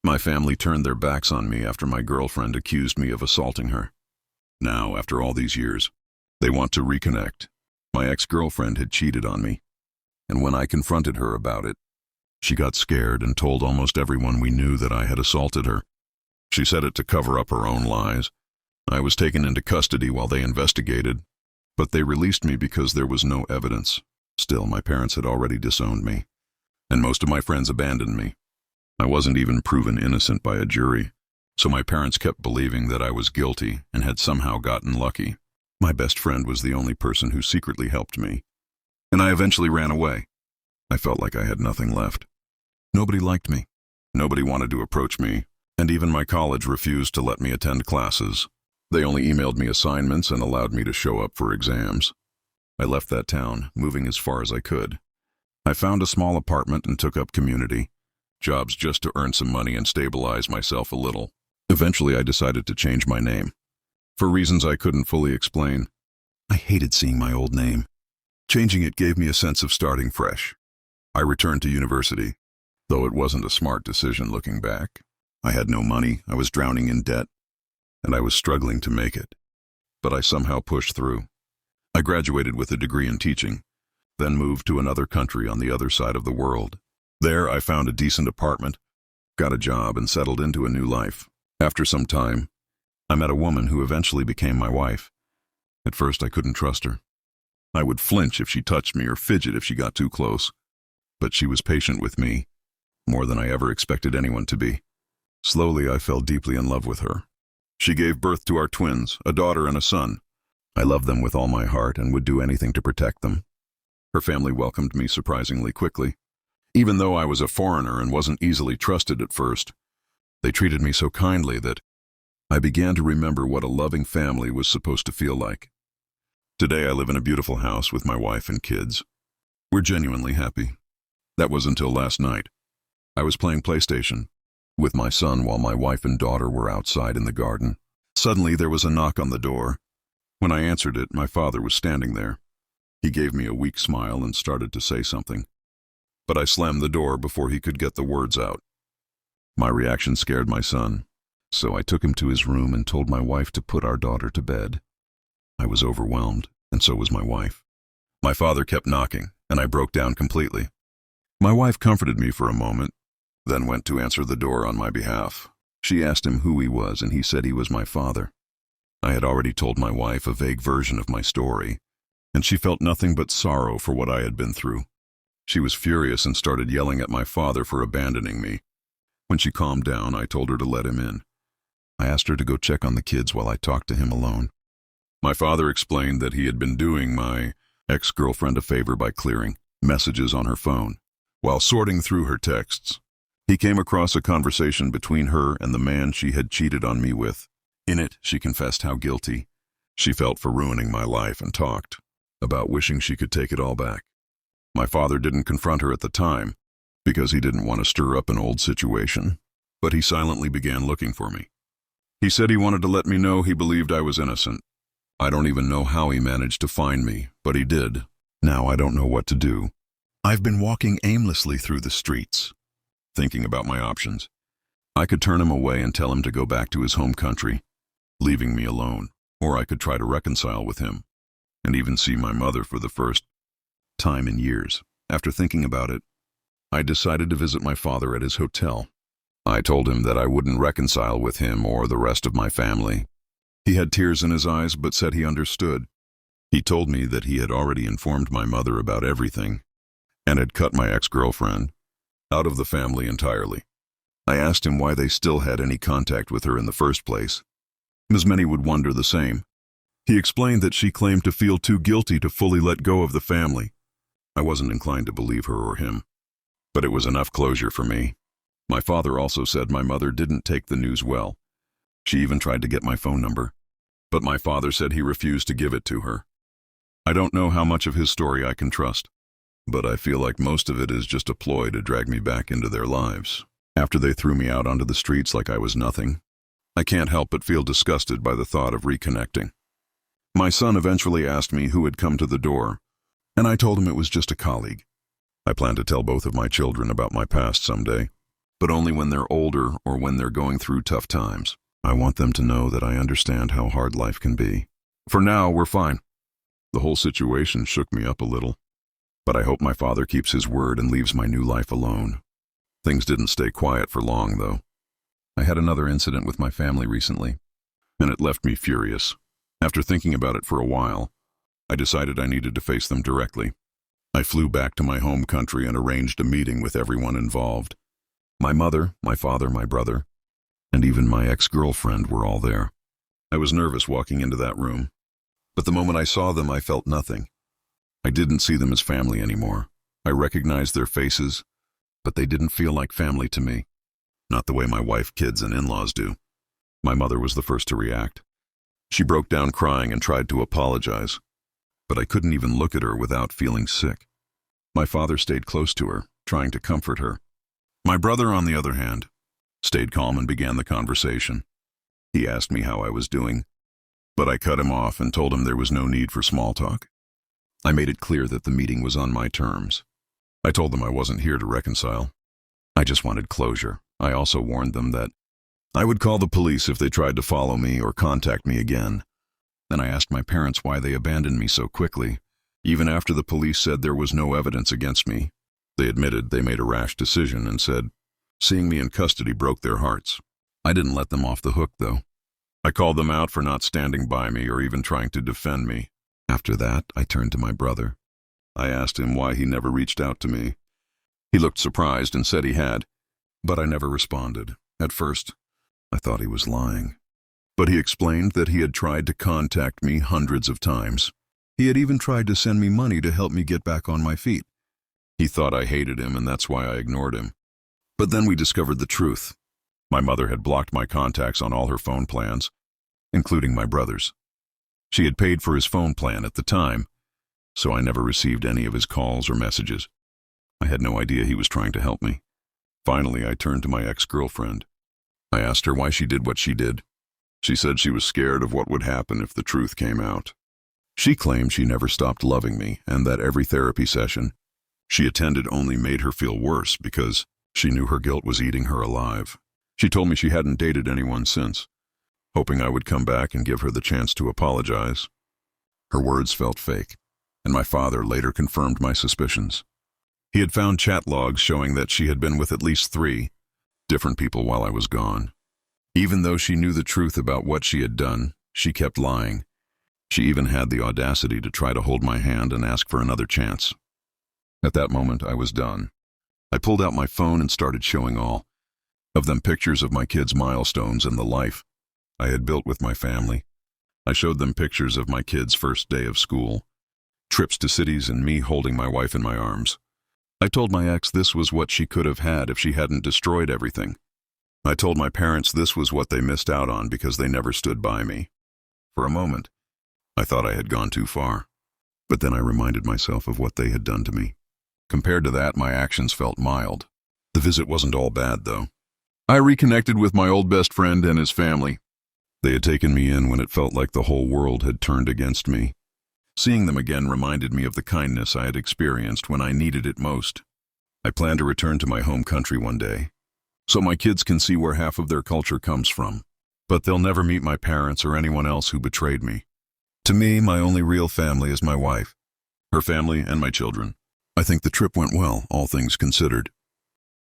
My family turned their backs on me after my girlfriend accused me of assaulting her. Now, after all these years, they want to reconnect. My ex-girlfriend had cheated on me, and when I confronted her about it, she got scared and told almost everyone we knew that I had assaulted her. She said it to cover up her own lies. I was taken into custody while they investigated, but they released me because there was no evidence. Still, my parents had already disowned me, and most of my friends abandoned me. I wasn't even proven innocent by a jury, so my parents kept believing that I was guilty and had somehow gotten lucky. My best friend was the only person who secretly helped me, and I eventually ran away. I felt like I had nothing left. Nobody liked me. Nobody wanted to approach me, and even my college refused to let me attend classes. They only emailed me assignments and allowed me to show up for exams. I left that town, moving as far as I could. I found a small apartment and took up community jobs just to earn some money and stabilize myself a little. Eventually, I decided to change my name, for reasons I couldn't fully explain. I hated seeing my old name. Changing it gave me a sense of starting fresh. I returned to university, though it wasn't a smart decision looking back. I had no money, I was drowning in debt, and I was struggling to make it. But I somehow pushed through. I graduated with a degree in teaching, then moved to another country on the other side of the world. There, I found a decent apartment, got a job, and settled into a new life. After some time, I met a woman who eventually became my wife. At first, I couldn't trust her. I would flinch if she touched me or fidget if she got too close. But she was patient with me, more than I ever expected anyone to be. Slowly, I fell deeply in love with her. She gave birth to our twins, a daughter and a son. I loved them with all my heart and would do anything to protect them. Her family welcomed me surprisingly quickly. Even though I was a foreigner and wasn't easily trusted at first, they treated me so kindly that I began to remember what a loving family was supposed to feel like. Today I live in a beautiful house with my wife and kids. We're genuinely happy. That was until last night. I was playing PlayStation with my son while my wife and daughter were outside in the garden. Suddenly there was a knock on the door. When I answered it, my father was standing there. He gave me a weak smile and started to say something, but I slammed the door before he could get the words out. My reaction scared my son, so I took him to his room and told my wife to put our daughter to bed. I was overwhelmed, and so was my wife. My father kept knocking, and I broke down completely. My wife comforted me for a moment, then went to answer the door on my behalf. She asked him who he was, and he said he was my father. I had already told my wife a vague version of my story, and she felt nothing but sorrow for what I had been through. She was furious and started yelling at my father for abandoning me. When she calmed down, I told her to let him in. I asked her to go check on the kids while I talked to him alone. My father explained that he had been doing my ex-girlfriend a favor by clearing messages on her phone. While sorting through her texts, he came across a conversation between her and the man she had cheated on me with. In it, she confessed how guilty she felt for ruining my life and talked about wishing she could take it all back. My father didn't confront her at the time because he didn't want to stir up an old situation, but he silently began looking for me. He said he wanted to let me know he believed I was innocent. I don't even know how he managed to find me, but he did. Now I don't know what to do. I've been walking aimlessly through the streets, thinking about my options. I could turn him away and tell him to go back to his home country, leaving me alone, or I could try to reconcile with him and even see my mother for the first time in years. After thinking about it, I decided to visit my father at his hotel. I told him that I wouldn't reconcile with him or the rest of my family. He had tears in his eyes but said he understood. He told me that he had already informed my mother about everything and had cut my ex-girlfriend out of the family entirely. I asked him why they still had any contact with her in the first place, as many would wonder the same. He explained that she claimed to feel too guilty to fully let go of the family. I wasn't inclined to believe her or him, but it was enough closure for me. My father also said my mother didn't take the news well. She even tried to get my phone number, but my father said he refused to give it to her. I don't know how much of his story I can trust, but I feel like most of it is just a ploy to drag me back into their lives. After they threw me out onto the streets like I was nothing, I can't help but feel disgusted by the thought of reconnecting. My son eventually asked me who had come to the door, and I told him it was just a colleague. I plan to tell both of my children about my past someday. but only when they're older or when they're going through tough times. I want them to know that I understand how hard life can be. For now, we're fine. The whole situation shook me up a little, but I hope my father keeps his word and leaves my new life alone. Things didn't stay quiet for long, though. I had another incident with my family recently, and it left me furious. After thinking about it for a while, I decided I needed to face them directly. I flew back to my home country and arranged a meeting with everyone involved. My mother, my father, my brother, and even my ex-girlfriend were all there. I was nervous walking into that room, but the moment I saw them, I felt nothing. I didn't see them as family anymore. I recognized their faces, but they didn't feel like family to me. Not the way my wife, kids, and in-laws do. My mother was the first to react. She broke down crying and tried to apologize, but I couldn't even look at her without feeling sick. My father stayed close to her, trying to comfort her. My brother, on the other hand, stayed calm and began the conversation. He asked me how I was doing, but I cut him off and told him there was no need for small talk. I made it clear that the meeting was on my terms. I told them I wasn't here to reconcile. I just wanted closure. I also warned them that I would call the police if they tried to follow me or contact me again. Then I asked my parents why they abandoned me so quickly, even after the police said there was no evidence against me. They admitted they made a rash decision and said seeing me in custody broke their hearts. I didn't let them off the hook, though. I called them out for not standing by me or even trying to defend me. After that, I turned to my brother. I asked him why he never reached out to me. He looked surprised and said he had, but I never responded. At first, I thought he was lying. But he explained that he had tried to contact me hundreds of times. He had even tried to send me money to help me get back on my feet. He thought I hated him, and that's why I ignored him. But then we discovered the truth. My mother had blocked my contacts on all her phone plans, including my brother's. She had paid for his phone plan at the time, so I never received any of his calls or messages. I had no idea he was trying to help me. Finally, I turned to my ex-girlfriend. I asked her why she did what she did. She said she was scared of what would happen if the truth came out. She claimed she never stopped loving me and that every therapy session she attended only made her feel worse because she knew her guilt was eating her alive. She told me she hadn't dated anyone since, hoping I would come back and give her the chance to apologize. Her words felt fake, and my father later confirmed my suspicions. He had found chat logs showing that she had been with at least 3 different people while I was gone. Even though she knew the truth about what she had done, she kept lying. She even had the audacity to try to hold my hand and ask for another chance. At that moment, I was done. I pulled out my phone and started showing all of them pictures of my kids' milestones and the life I had built with my family. I showed them pictures of my kids' first day of school, trips to cities, and me holding my wife in my arms. I told my ex this was what she could have had if she hadn't destroyed everything. I told my parents this was what they missed out on because they never stood by me. For a moment, I thought I had gone too far, but then I reminded myself of what they had done to me. Compared to that, my actions felt mild. The visit wasn't all bad, though. I reconnected with my old best friend and his family. They had taken me in when it felt like the whole world had turned against me. Seeing them again reminded me of the kindness I had experienced when I needed it most. I plan to return to my home country one day, so my kids can see where half of their culture comes from. But they'll never meet my parents or anyone else who betrayed me. To me, my only real family is my wife, her family, and my children. I think the trip went well, all things considered.